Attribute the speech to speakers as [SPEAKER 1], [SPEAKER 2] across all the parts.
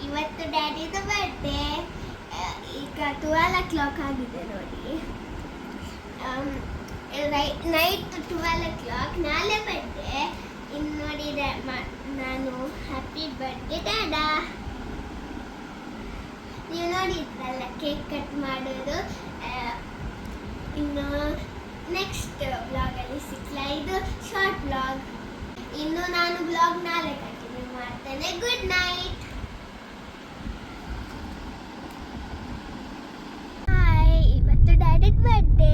[SPEAKER 1] ಇವತ್ತು ಡ್ಯಾಡಿದು ಬರ್ಡೇ. ಈಗ 12 o'clock ಆಗಿದೆ ನೋಡಿ. Night 12 o'clock. ನಾಳೆ ಬರ್ಡೇ. ಇನ್ನು ನೋಡಿ ನಾನು ಹ್ಯಾಪಿ ಬರ್ಡೇ ಡ್ಯಾಡಾ. ನೀವು ನೋಡಿದ್ರಲ್ಲ ಕೇಕ್ ಕಟ್ ಮಾಡೋದು. ಇನ್ನು ನೆಕ್ಸ್ಟ್ ಬ್ಲಾಗಲ್ಲಿ ಸಿಕ್ಲ. ಇದು ಶಾರ್ಟ್ ಬ್ಲಾಗ್. ಇನ್ನು ನಾನು ಬ್ಲಾಗ್ ನಾಳೆ ಕಂಟಿನ್ಯೂ ಮಾಡ್ತೇನೆ. Good night. ಡ್ಯಾಡಿದ ಬರ್ಡೇ.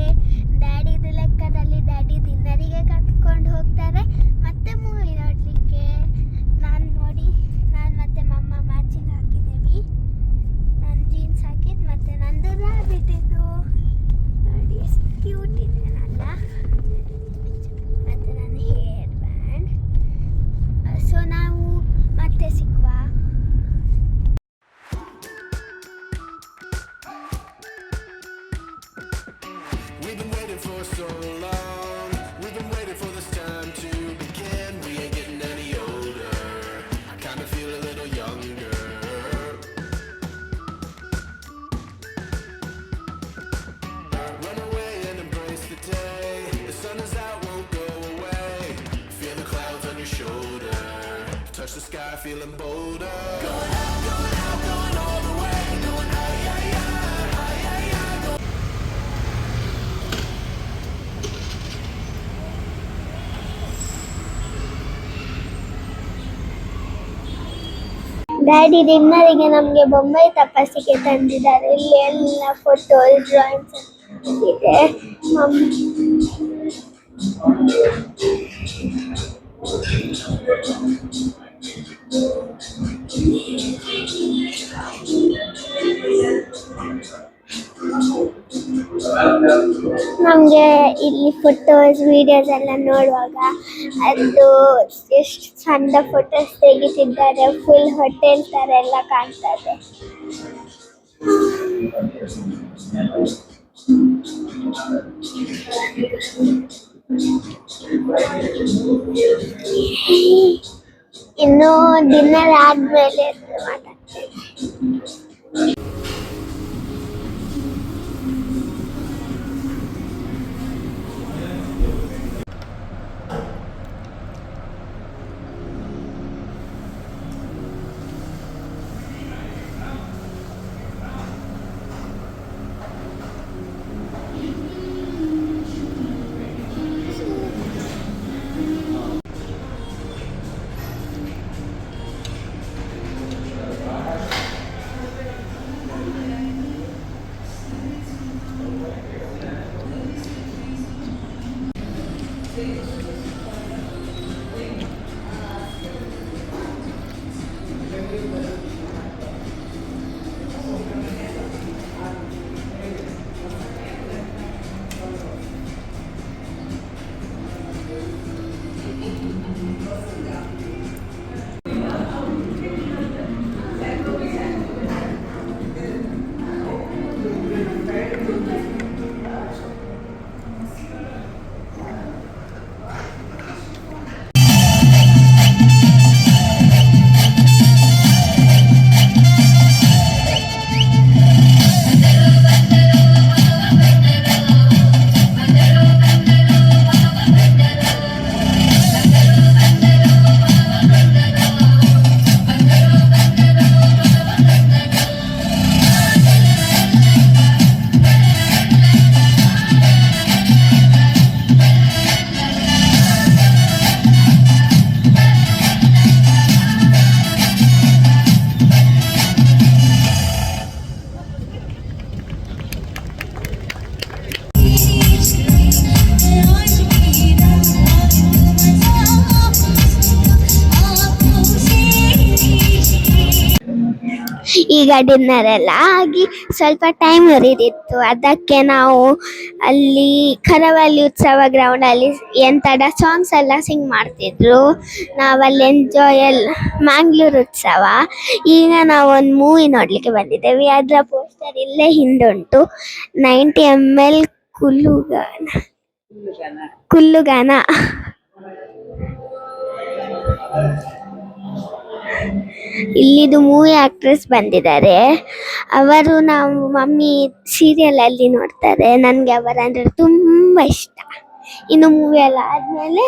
[SPEAKER 1] ಡ್ಯಾಡಿದು ಲೆಕ್ಕದಲ್ಲಿ ಡ್ಯಾಡಿ ಡಿನ್ನರಿಗೆ ಕರ್ಕೊಂಡು ಹೋಗ್ತಾರೆ, ಮತ್ತೆ ಮೂವಿ ನೋಡಲಿಕ್ಕೆ. ನಾನು ಮತ್ತೆ ಮಮ್ಮ ಮ್ಯಾಚಿಂಗ್ ಹಾಕಿದ್ದೀವಿ. ನಾನು ಜೀನ್ಸ್ ಹಾಕಿದ್ದು, ಮತ್ತೆ ನಂದು ರ್ಯಾಬಿಟ್ ಇದು ನೋಡಿ ಎಷ್ಟು ಕ್ಯೂಟ್ ಇದೆಯಲ್ಲ. ಮತ್ತು ನನ್ನ ಹೇರ್ ಬ್ಯಾಂಡ್. ಸೊ ನಾವು ಮತ್ತೆ ಸಿಕ್ಕುವ.
[SPEAKER 2] For so long, we've been waiting for this time to begin. We ain't getting any older. I kinda feel a little younger. Run away and embrace the day. The sun is out, won't go away. Feel the clouds on your shoulder. Touch the sky, feeling bolder. Going out, going all the way. Going high, high, high, high, high, high.
[SPEAKER 1] Daddy ಡಿನ್ನರಿಗೆ ನಮಗೆ ಬೊಂಬೈ ತಪಾಸಿಗೆ ತಂದಿದ್ದಾರೆ. ಇಲ್ಲಿ ಎಲ್ಲ photo drawings ಇದೆ. ನಮಗೆ ಇಲ್ಲಿ photos videos ಎಲ್ಲ ನೋಡುವಾಗ ಅದು ಎಷ್ಟು ಚಂದ ಫೋಟೋಸ್ ತೆಗಿತಿದ್ದಾರೆ. ಫುಲ್ ಹೋಟೆಲ್ ಥರ ಎಲ್ಲ ಕಾಣ್ತದೆ. ಇನ್ನು ಡಿನ್ನರ್ ಆದ್ಮೇಲೆ ಮಾತಾಡ್ತೇವೆ. ಈಗ ಡಿನ್ನರ್ ಎಲ್ಲ ಆಗಿ ಸ್ವಲ್ಪ ಟೈಮ್ ಉರಿದಿತ್ತು. ಅದಕ್ಕೆ ನಾವು ಅಲ್ಲಿ ಕರಾವಳಿ ಉತ್ಸವ ಗ್ರೌಂಡಲ್ಲಿ ಎಂತಡ ಸಾಂಗ್ಸ್ ಎಲ್ಲ ಸಿಂಗ್ ಮಾಡ್ತಿದ್ರು. ನಾವಲ್ಲಿ ಎಂಜಾಯ್ ಎಲ್ಲ ಮ್ಯಾಂಗ್ಳೂರ್ ಉತ್ಸವ. ಈಗ ನಾವು ಒಂದು ಮೂವಿ ನೋಡಲಿಕ್ಕೆ ಬಂದಿದ್ದೇವೆ. ಅದರ ಪೋಸ್ಟರ್ ಇಲ್ಲೇ ಹಿಂದುಂಟು. 90 ml ಕುಲ್ಲುಗಾನ. ಇಲ್ಲಿದು ಮೂವಿ ಆಕ್ಟ್ರೆಸ್ ಬಂದಿದ್ದಾರೆ. ಅವರು ನಾವು ಮಮ್ಮಿ ಸೀರಿಯಲ್ ಅಲ್ಲಿ ನೋಡ್ತಾರೆ. ನನಗೆ ಅವರಂದ್ರೆ ತುಂಬ ಇಷ್ಟ. ಇನ್ನು ಮೂವಿ ಎಲ್ಲ ಆದಮೇಲೆ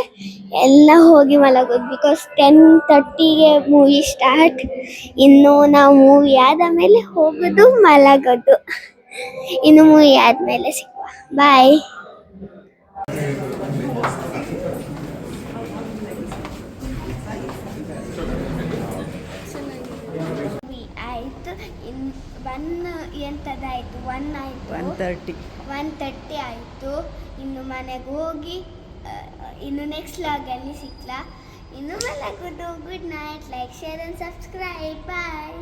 [SPEAKER 1] ಎಲ್ಲ ಹೋಗಿ ಮಲಗೋದು. ಬಿಕಾಸ್ 10:30ಗೆ ಮೂವಿ ಸ್ಟಾರ್ಟ್. ಇನ್ನು ನಾವು ಮೂವಿ ಆದ ಮೇಲೆ ಹೋಗೋದು ಮಲಗೋದು. ಇನ್ನು ಮೂವಿ ಆದಮೇಲೆ ಸಿಗುವ. ಬಾಯ್. ಆಯಿತು. ಎಂಥದ್ದಾಯಿತು 1 ಆಯಿತು, 1:30 ಆಯಿತು. ಇನ್ನು ಮನೆಗೆ ಹೋಗಿ ಇನ್ನು ನೆಕ್ಸ್ಟ್ ಲಾಗಲ್ಲಿ ಸಿಕ್ಲಾ. ಇನ್ನು ಮಲಗೋದು. Good night. Like, share and subscribe. Bye.